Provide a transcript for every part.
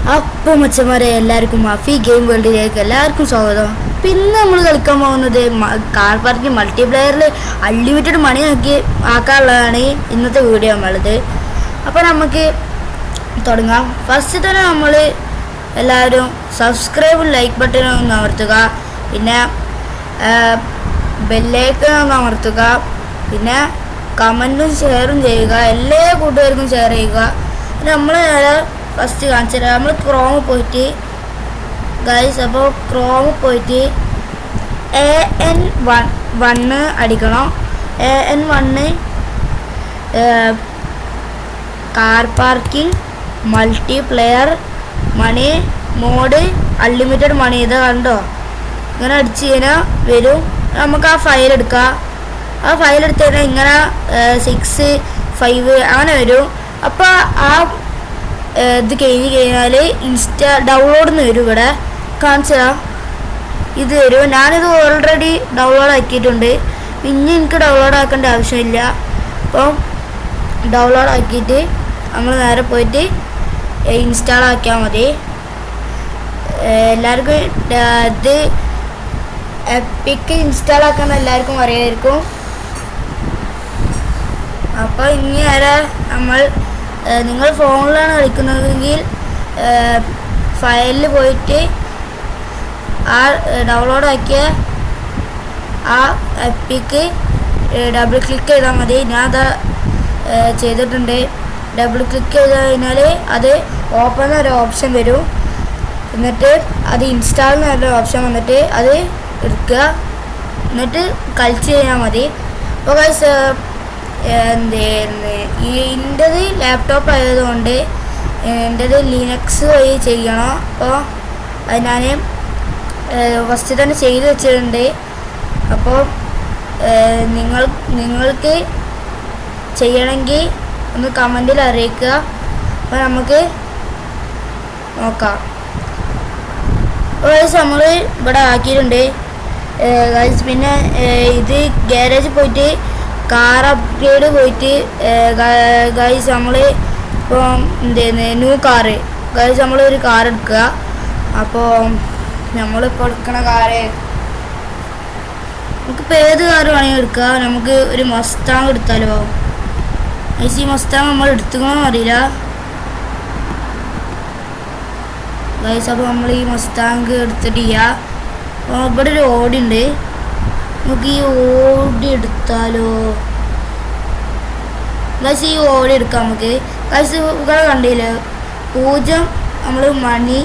അപ്പോൾ മച്ചന്മാരെ എല്ലാവർക്കും മഫി ഗെയിം വേൾഡിലേക്ക് എല്ലാവർക്കും സ്വാഗതം. പിന്നെ നമ്മൾ കളിക്കാൻ പോകുന്നത് കാർ പാർക്കിംഗ് മൾട്ടിപ്ലെയറിൽ അൺലിമിറ്റഡ് മണി ആക്കാനുള്ളതാണ് ഇന്നത്തെ വീഡിയോ നമ്മളുടെ. അപ്പോൾ നമുക്ക് തുടങ്ങാം. ഫസ്റ്റ് തന്നെ നമ്മൾ എല്ലാവരും സബ്സ്ക്രൈബും ലൈക്ക് ബട്ടനും ഒന്ന് അമർത്തുക, പിന്നെ ബെല്ലൈക്കൺ ഒന്ന് അമർത്തുക, പിന്നെ കമൻറ്റും ഷെയറും ചെയ്യുക, എല്ലാ കൂട്ടുകാർക്കും ഷെയർ ചെയ്യുക. നമ്മൾ ഫസ്റ്റ് കാണിച്ചു തരാം. നമ്മൾ ക്രോമിൽ പോയിട്ട് ഗൈസ്, അപ്പോൾ ക്രോമിൽ പോയിട്ട് AN1 അടിക്കണം. AN1 കാർ പാർക്കിംഗ് മൾട്ടിപ്ലെയർ മണി മോഡ് അൺലിമിറ്റഡ് മണി. ഇത് കണ്ടോ, ഇങ്ങനെ അടിച്ച് കഴിഞ്ഞാൽ വരും. നമുക്ക് ആ ഫയൽ എടുക്കാം. ആ ഫയൽ എടുത്ത് കഴിഞ്ഞാൽ ഇങ്ങനെ 6, 5 അങ്ങനെ വരും. അപ്പോൾ ആ ഇത് കഴിഞ്ഞാൽ ഡൗൺലോഡ് എന്ന് വരും. ഇവിടെ കാണിച്ചാൽ ഇത് വരും. ഞാനിത് ഓൾറെഡി ഡൗൺലോഡ് ആക്കിയിട്ടുണ്ട്. ഇനി എനിക്ക് ഡൗൺലോഡ് ആക്കേണ്ട ആവശ്യമില്ല. അപ്പോൾ ഡൗൺലോഡ് ആക്കിയിട്ട് നമ്മൾ നേരെ പോയിട്ട് ഇൻസ്റ്റാൾ ആക്കിയാൽ മതി. എല്ലാവർക്കും ഇത് എപ്പിക്ക് ഇൻസ്റ്റാൾ ആക്കാൻ എല്ലാവർക്കും അറിയായിരിക്കും. അപ്പോൾ ഇനി നേരെ നിങ്ങൾ ഫോണിലാണ് കളിക്കുന്നതെങ്കിൽ ഫയലിൽ പോയിട്ട് ആ ഡൗൺലോഡ് ആക്കിയ ആ ആപ്പിക്ക് ഡബിൾ ക്ലിക്ക് ചെയ്താൽ മതി. ഞാൻ അത് ചെയ്തിട്ടുണ്ട്. ഡബിൾ ക്ലിക്ക് ചെയ്ത് കഴിഞ്ഞാൽ അത് ഓപ്പൺ എന്നൊരു ഓപ്ഷൻ വരും. എന്നിട്ട് അത് ഇൻസ്റ്റാൾ എന്നൊരു ഓപ്ഷൻ വന്നിട്ട് അത് എടുക്കുക, എന്നിട്ട് കളിച്ച് കഴിഞ്ഞാൽ മതി. അപ്പോൾ ഗൈസ്, എൻ്റേത് ലാപ്ടോപ്പ് ആയതുകൊണ്ട് എൻ്റേത് ലിനക്സ് വഴി ചെയ്യണം. അപ്പോൾ അത് ഞാൻ ഫസ്റ്റ് തന്നെ ചെയ്ത് വെച്ചിട്ടുണ്ട്. അപ്പോൾ നിങ്ങൾക്ക് ചെയ്യണമെങ്കിൽ ഒന്ന് കമൻറ്റിൽ അറിയിക്കുക. അപ്പോൾ നമുക്ക് നോക്കാം. ഗൈസ്, നമ്മൾ ഇവിടെ ആക്കിയിട്ടുണ്ട് ഗൈസ്. പിന്നെ ഇത് ഗ്യാരേജിൽ പോയിട്ട് കാർ അപ്ഗ്രേഡ് പോയിട്ട് ഗൈസ് നമ്മൾ ഇപ്പം ന്യൂ കാറ് ഗൈസ് നമ്മളൊരു കാർ എടുക്കുക. അപ്പോൾ നമ്മളിപ്പോൾ എടുക്കണ കാറ് നമുക്കിപ്പോൾ ഏത് കാറ് വേണമെങ്കിൽ എടുക്കുക. നമുക്ക് ഒരു മസ്താങ് എടുത്താലോ ഗൈസ്? ഈ മസ്താങ് നമ്മൾ എടുത്തുക്കണമെന്ന് അറിയില്ല ഗൈസ്. അപ്പോൾ നമ്മൾ ഈ മസ്താങ് എടുത്തിട്ടില്ല. അപ്പോൾ ഇവിടെ ഒരു ഓടി ഉണ്ട്. നമുക്ക് ഈ ഓടി എടുത്താലോ ഗൈസ്? ഈ ഓടി എടുക്കാം നമുക്ക് ഗൈസ്. ഇവിടെ കണ്ടില്ലേ 0 നമ്മൾ മണി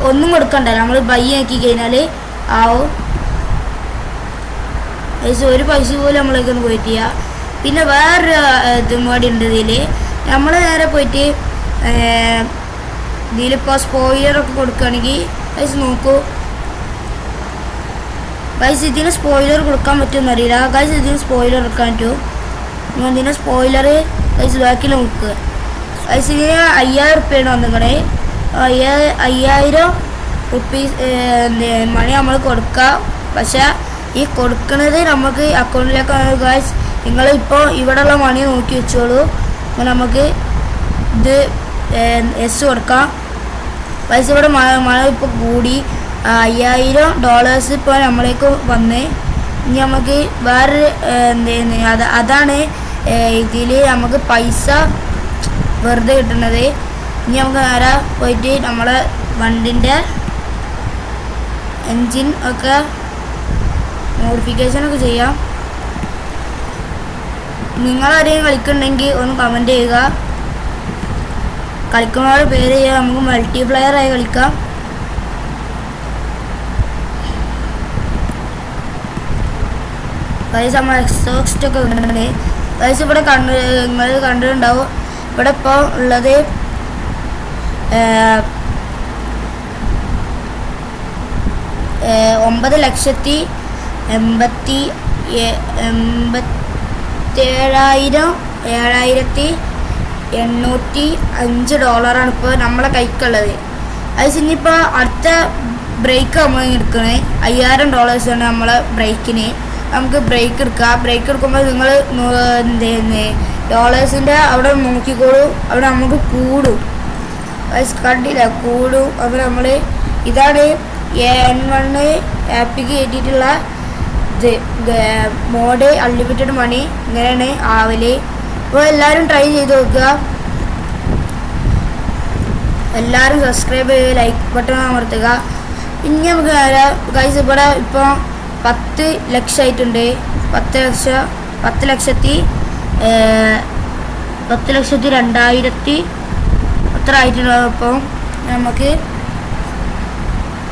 ഒന്നും കൊടുക്കണ്ടല്ലോ. നമ്മൾ ബൈ ആക്കി കഴിഞ്ഞാൽ ആവും ഗൈസ്. ഒരു പൈസ പോലും നമ്മളേക്കൊന്ന് പോയിട്ടില്ല. പിന്നെ വേറൊരു ഇതും കൂടി ഉണ്ട് ഇതിൽ. നമ്മൾ നേരെ പോയിട്ട് ഇതിലിപ്പോൾ സ്പോയിലറൊക്കെ കൊടുക്കുകയാണെങ്കിൽ ഗൈസ് നോക്കൂ ഗൈസ്. ഇതിന് സ്പോയിലർ കൊടുക്കാൻ പറ്റുമെന്ന് അറിയില്ല ഗൈസ്. ഇതിന് സ്പോയിലർ എടുക്കാൻ പറ്റും. ഇതിന് സ്പോയിലർ ഗൈസ് ബാക്കിൽ നോക്കുക ഗൈസ്. ഇതിന് 5000 റുപ്യാണ് വന്നിക്കണേ. 5000 റുപ്പീസ് മണി നമ്മൾ കൊടുക്കാം. പക്ഷേ ഈ കൊടുക്കുന്നത് നമുക്ക് അക്കൗണ്ടിലേക്കാണ് ഗൈസ്. നിങ്ങളിപ്പോൾ ഇവിടെയുള്ള മണി നോക്കി വെച്ചോളൂ. അപ്പോൾ നമുക്ക് ഇത് എസ് കൊടുക്കാം ഗൈസ്. ഇവിടെ മഴ ഇപ്പോൾ കൂടി $5000 ഇപ്പോൾ നമ്മളേക്ക് വന്ന്. ഇനി നമുക്ക് വേറെ അതാണ് ഇതിൽ നമുക്ക് പൈസ വെറുതെ കിട്ടുന്നത്. ഇനി നമുക്ക് നേരെ പോയിട്ട് നമ്മളെ വണ്ടിൻ്റെ എൻജിൻ ഒക്കെ മോഡിഫിക്കേഷനൊക്കെ ചെയ്യാം. നിങ്ങളാരെയും കളിക്കുന്നുണ്ടെങ്കിൽ ഒന്ന് കമൻറ്റ് ചെയ്യുക. കളിക്കുന്നവരുടെ പേര് ചെയ്യുക. നമുക്ക് മൾട്ടിപ്ലെയർ ആയി കളിക്കാം. ഗൈസ് നമ്മൾ എക്സോസ്റ്റ് ഒക്കെ ഉണ്ട് ഗൈസ്. ഇവിടെ നിങ്ങൾ കണ്ടിട്ടുണ്ടാവും. ഇവിടെ ഇപ്പോൾ ഉള്ളത് 9,87,805 ഇപ്പോൾ നമ്മളെ കൈക്കുള്ളത്. അത് ഇനിയിപ്പോൾ അടുത്ത ബ്രേക്ക് നമ്മൾ എടുക്കണേ $5000 നമ്മളെ ബ്രേക്കിന്. നമുക്ക് ബ്രേക്ക് എടുക്കാം. ബ്രേക്ക് എടുക്കുമ്പോൾ നിങ്ങൾ ഡോളേഴ്സിൻ്റെ അവിടെ നോക്കിക്കോളൂ. അവിടെ നമുക്ക് കൂടും. ഗൈസ് കണ്ടില്ല കൂടും. അപ്പോൾ നമ്മൾ ഇതാണ് N1 ആപ്പിക്ക് കയറ്റിയിട്ടുള്ള ഇത് മോഡ് അൺലിമിറ്റഡ് മണി ഇങ്ങനെയാണ് ആവല്. അപ്പോൾ എല്ലാവരും ട്രൈ ചെയ്ത് നോക്കുക. എല്ലാവരും സബ്സ്ക്രൈബ് ചെയ്യുക, ലൈക്ക് ബട്ടൺ അമർത്തുക. ഇനി നമുക്ക് നേരെ ഗൈസ് ഇവിടെ ഇപ്പോൾ 10 ലക്ഷമായിട്ടുണ്ട്. 10,02,000 അത്ര ആയിട്ടുണ്ടാവും. അപ്പം നമുക്ക്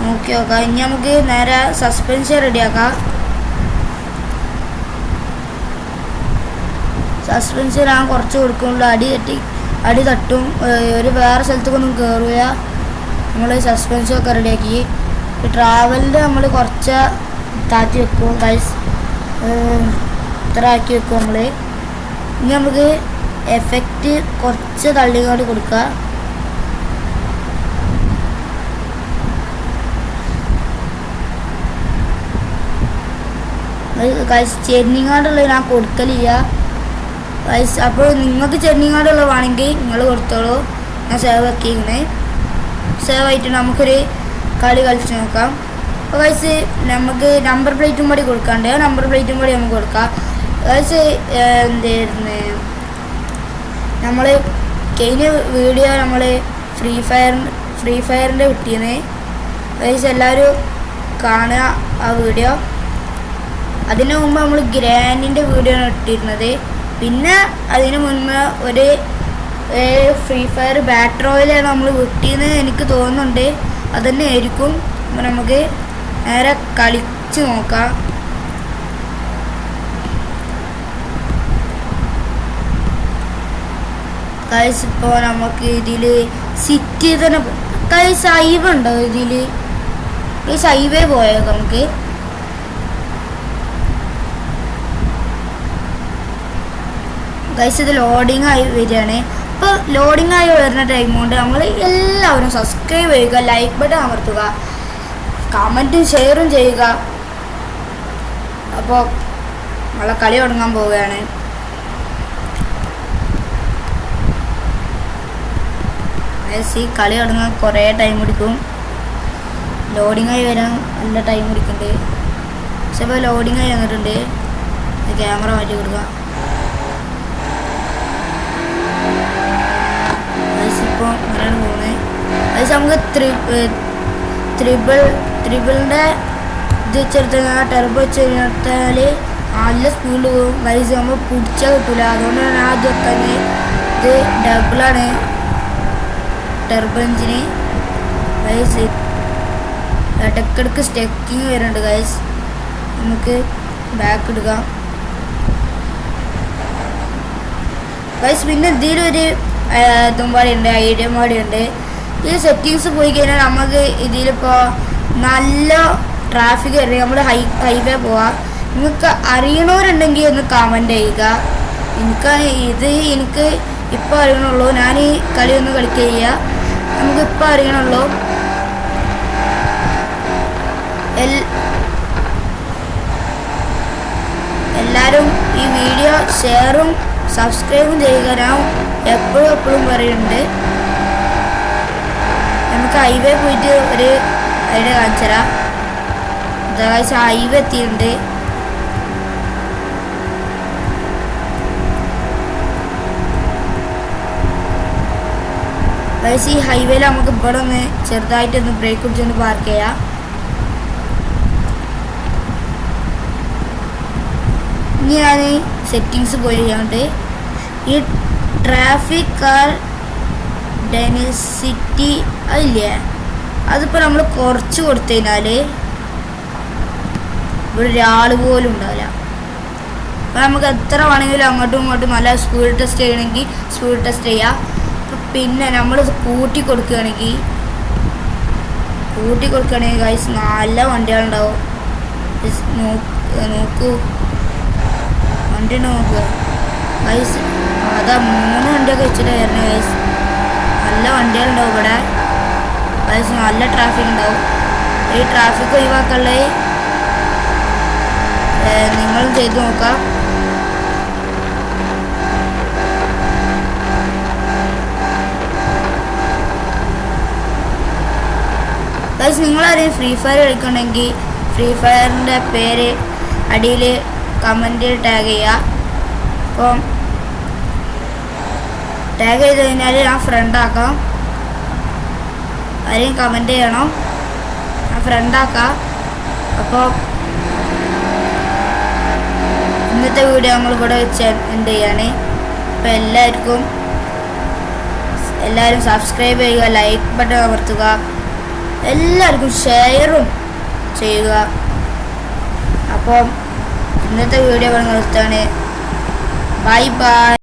നോക്കി നോക്കാം. ഇനി നമുക്ക് നേരെ സസ്പെൻഷൻ റെഡിയാക്കാം. സസ്പെൻഷൻ ഞാൻ കുറച്ച് കൊടുക്കുള്ളൂ. അടി തട്ടും. ഒരു വേറെ സ്ഥലത്തേക്കൊന്നും കയറില്ല. നമ്മൾ സസ്പെൻഷനൊക്കെ റെഡിയാക്കി. ട്രാവലിൻ്റെ നമ്മൾ കുറച്ച് താത്തി വെക്കും ഗൈസ്. ഇത്ര ആക്കി വെക്കും നമ്മൾ. ഇനി നമുക്ക് എഫക്റ്റ് കുറച്ച് തള്ളിക്കാട് കൊടുക്കുക. ഗൈസ് ചെന്നിങ്ങാടുള്ളത് ഞാൻ കൊടുക്കലില്ല ഗൈസ്. അപ്പോൾ നിങ്ങൾക്ക് ചെന്നിങ്ങാടുള്ളതാണെങ്കിൽ നിങ്ങൾ കൊടുത്തോളൂ. ഞാൻ സേവ് ആക്കിയിരിക്കണേ. സേവ് ആയിട്ട് നമുക്കൊരു കളി കളിച്ച് നോക്കാം. അപ്പോൾ ഗൈസ് നമുക്ക് നമ്പർ പ്ലേറ്റും കൂടി കൊടുക്കാണ്ട് നമ്പർ പ്ലേറ്റും കൂടി നമുക്ക് കൊടുക്കാം ഗൈസ്. എന്തായിരുന്നു നമ്മൾ കഴിഞ്ഞ വീഡിയോ നമ്മൾ ഫ്രീ ഫയറിൻ്റെ കിട്ടിയെന്ന് ഗൈസ്. എല്ലാവരും കാണുക ആ വീഡിയോ. അതിന് മുമ്പ് നമ്മൾ ഗ്രാൻഡിൻ്റെ വീഡിയോ ആണ് ഇട്ടിരുന്നത്. പിന്നെ അതിന് മുൻപ് ഒരു ഫ്രീ ഫയർ ബാറ്റ് റോയലാണ് നമ്മൾ വിട്ടിയെന്ന് എനിക്ക് തോന്നുന്നുണ്ട്. അതുതന്നെ ആയിരിക്കും. അപ്പോൾ നമുക്ക് നേരെ കളിച്ച് നോക്കാം. ഗൈസ് ഇപ്പോൾ നമുക്ക് ഇതിൽ സിറ്റി തന്നെ ഗൈസ് ഹൈവേ ഉണ്ടോ ഇതിൽ? ഗൈസ് ഹൈവേ പോയോ നമുക്ക്? ഗൈസ് ഇത് ലോഡിങ് ആയി വരികയാണ്. അപ്പോൾ ലോഡിങ് ആയി വരുന്ന ടൈം കൊണ്ട് നമ്മൾ എല്ലാവരും സബ്സ്ക്രൈബ് ചെയ്യുക, ലൈക്ക് ബട്ടൺ അമർത്തുക, കമൻറ്റും ഷെയറും ചെയ്യുക. അപ്പോൾ നമ്മളെ കളി തുടങ്ങാൻ പോവുകയാണ്. ഈ കളി തുടങ്ങാൻ കുറേ ടൈം പിടിക്കും. ലോഡിങ് ആയി വരാൻ നല്ല ടൈം പിടിക്കുന്നുണ്ട്. പക്ഷെ ഇപ്പോൾ ലോഡിങ് ആയി വന്നിട്ടുണ്ട്. ക്യാമറ മാറ്റി കൊടുക്കുക. ഇപ്പോൾ അങ്ങനെയാണ് പോകുന്നത്. അത് നമുക്ക് ത്രിബിളിൻ്റെ ഇത് വെച്ചെടുത്താൽ ടെർബോ വെച്ച് കഴിഞ്ഞാൽ നല്ല സ്പീഡിൽ പോകും. ഗൈസ് നമ്മൾ പിടിച്ചാൽ കിട്ടില്ല. അതുകൊണ്ടാണ് ഞാൻ അത് വെക്കാൻ. ഇത് ഡബിളാണ് ടെർബോ എഞ്ചിന് ഗൈസ്. ഇടയ്ക്കിടയ്ക്ക് സ്റ്റെക്കിങ് വരുന്നുണ്ട് ഗൈസ്. നമുക്ക് ബാക്ക് എടുക്കാം ഗൈസ്. പിന്നെ ഇതിലൊരു ഇതും പാടിയുണ്ട്, ഐഡിയ പാടിയുണ്ട്. ഈ സെറ്റിങ്സ് പോയി കഴിഞ്ഞാൽ നമുക്ക് ഇതിലിപ്പോൾ നല്ല ട്രാഫിക് വരണമെങ്കിൽ നമ്മൾ ഹൈവേ പോവാം. നിങ്ങൾക്ക് അറിയണവരുണ്ടെങ്കിൽ ഒന്ന് കമൻറ്റ് ചെയ്യുക. എനിക്ക് ഇപ്പോൾ അറിയണുള്ളൂ. ഞാൻ ഈ കളി ഒന്ന് കളിക്കുക. നമുക്കിപ്പോൾ അറിയണുള്ളൂ. എല്ലാവരും ഈ വീഡിയോ ഷെയറും സബ്സ്ക്രൈബും ചെയ്യുക. ഞാൻ എപ്പോഴും പറയുന്നുണ്ട്. നമുക്ക് ഹൈവേ പോയിട്ട് ഒരു ഐഡിയ കാണിച്ചു തരാം. ഹൈവേ എത്തിയിട്ടുണ്ട്. ഈ ഹൈവേയിൽ നമുക്ക് ഇവിടെ ഒന്ന് ചെറുതായിട്ടൊന്ന് ബ്രേക്ക് പിടിച്ചൊന്ന് പാർക്ക് ചെയ്യാം. ഇനി ഞാൻ സെറ്റിങ്സ് പോയി ചെയ്യാണ്ട് ഈ ട്രാഫിക് കാർ ഡെൻസിറ്റി അതില്ലേ, അതിപ്പോൾ നമ്മൾ കുറച്ച് കൊടുത്തു കഴിഞ്ഞാൽ ഇവിടെ ഒരാൾ പോലും ഉണ്ടാവില്ല. അപ്പോൾ നമുക്ക് എത്ര വേണമെങ്കിലും അങ്ങോട്ടും ഇങ്ങോട്ടും നല്ല സ്പീഡ് ടെസ്റ്റ് ചെയ്യണമെങ്കിൽ സ്പീഡ് ടെസ്റ്റ് ചെയ്യാം. പിന്നെ നമ്മൾ കൂട്ടി കൊടുക്കുകയാണെങ്കിൽ ഗൈസ് നല്ല വണ്ടികളുണ്ടാവും. നോക്കൂ വണ്ടി നോക്കുക ഗൈസ്. അതാ 3 വണ്ടിയൊക്കെ വെച്ചിട്ട് വരുന്നത് ഗൈസ്. നല്ല വണ്ടികളുണ്ടാവും ഇവിടെ ഗൈസ്. നല്ല ട്രാഫിക് ഉണ്ടാവും. ഈ ട്രാഫിക് ഒഴിവാക്കാനുള്ളത് നിങ്ങളും ചെയ്ത് നോക്കാം. ഗൈസ് നിങ്ങളാരെയും ഫ്രീ ഫയർ കളിക്കണമെങ്കിൽ ഫ്രീ ഫയറിൻ്റെ പേര് അടിയിൽ കമൻറ്റ് ടാഗ് ചെയ്യുക. അപ്പം ടാഗ് ചെയ്ത് കഴിഞ്ഞാൽ ഞാൻ ഫ്രണ്ടാക്കാം. ആരെയും കമൻറ്റ് ചെയ്യണം, ഞാൻ ഫ്രണ്ടാക്കാം. അപ്പോൾ ഇന്നത്തെ വീഡിയോ നമ്മളിവിടെ വെച്ച് എൻഡ് ചെയ്യാണ്. അപ്പോൾ എല്ലാവരും സബ്സ്ക്രൈബ് ചെയ്യുക, ലൈക്ക് ബട്ടൺ അമർത്തുക, എല്ലാവർക്കും ഷെയറും ചെയ്യുക. അപ്പം ഇന്നത്തെ വീഡിയോ നിർത്തുകയാണ്. Bye bye.